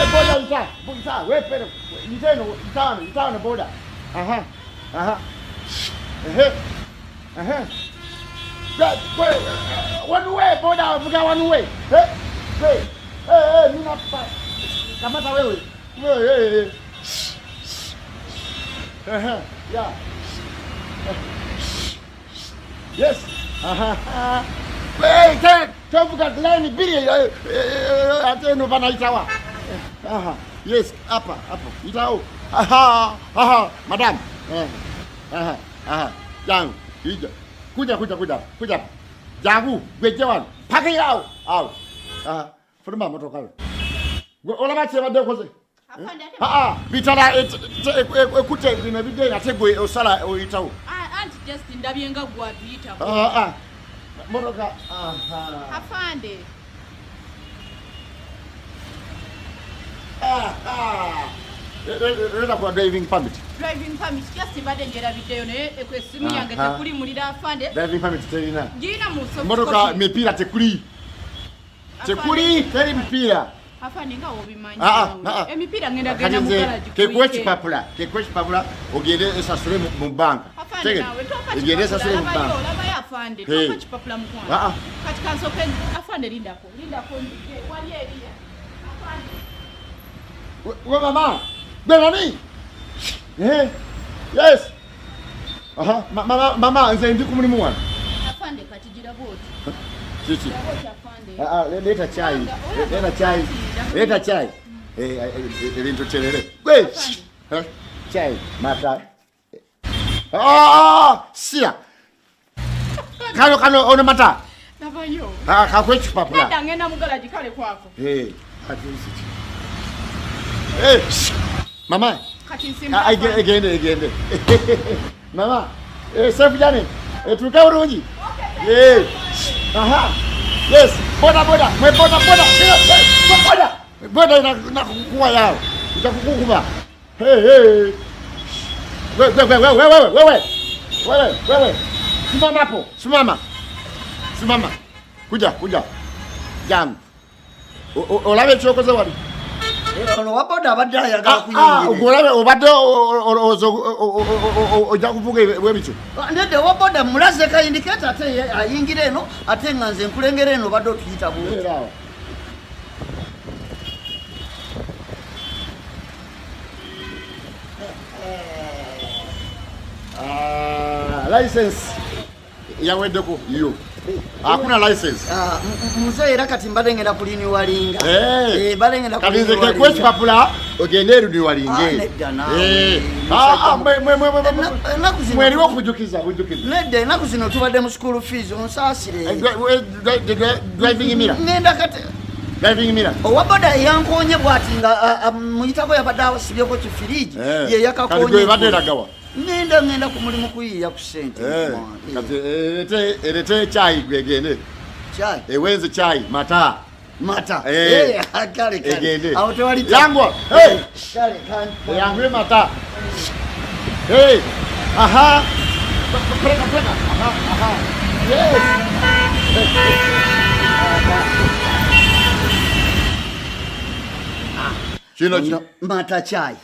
boda ita. Wewe pele. Itano boda. Aha. One way boda vuga one way. Mimi napa. Kamata wewe. Yeah. Yes. Tovuga line bili ateno bana itawa. Yes, hapa. Itao. Madam. Jangu, hija. Kuja. Jangu, gwejewan. Paki yao. Furuma motoka. Ola bache badekoze. Bitala ekute bino bide nategwe osala oyitawo. Anti just ndabyenga gwapita. Motoka. Afande. Reda kwa driving permit. Driving permit just bade njera video ne ekwesimu yange tekuli mulira afande. Driving permit terina. Gina muso. Motoka mipira tekuli. Tekuli teri mipira. Afande nga obimanyi. Emipira ngenda genda mu garage. Kekwechi papula ogende esasule mu banka. Afande nawe toka. Ogende esasule mu banka. Laba ya afande toka chipapula mu kwana. Kati kanso pen afande lindako nje wali elia. Afande. We mama. Benani? Yes. Mama nze ndi kumulimu wana. Afande kati jira boti. Chichi. Afande. Leta chai. Elinto chelele. Gwe. Chai mata. Sia. Kano ona mata. Nabayo. Kakwechi papula. Nda ngena mu garage kale kwako. Mama. Kati simba. Egende. Mama. Safi jane. Tuka urungi. Okay. Yes. Boda. Mwe boda. Boda inakuwa yao. Itakukuba. Hey. Wewe. Simama hapo. Simama. Kuja. Jam. Olabe chokoze wali. Ono waboda abadde ayagala kuyingira. Ogolabe obadde oja kuvuga webicho. Ndede waboda mulaze ka indicator ate ayingira eno ate nga nze nkulengera eno badde otuyita bwe. License yaweddeko yo. Hakuna license. Mzee era kati mbadde ngenda kulini walinga. Mbadde ngenda kulini walinga. Kalinze kwechi papula ogende erudi walinge. Mweliwo kujukiza. Nedde naku zino tubadde mu school fees onsaasire. Driving mirror. Ngenda kati driving mirror. Owaboda yankonye bwati nga muyitako yabadde awasibyeko kifiriji ye yakakonye. Kali gwe badde nagawa. Ngenda ku mulimu kuyiya ku sente. Kati erete chai gwegende. Chai. Ewenze chai mata. Kale. Egende. Awo tewali yango. Kale. Yangwe mata. Aha. Preka. Aha. Yes. Chino. Mata chai.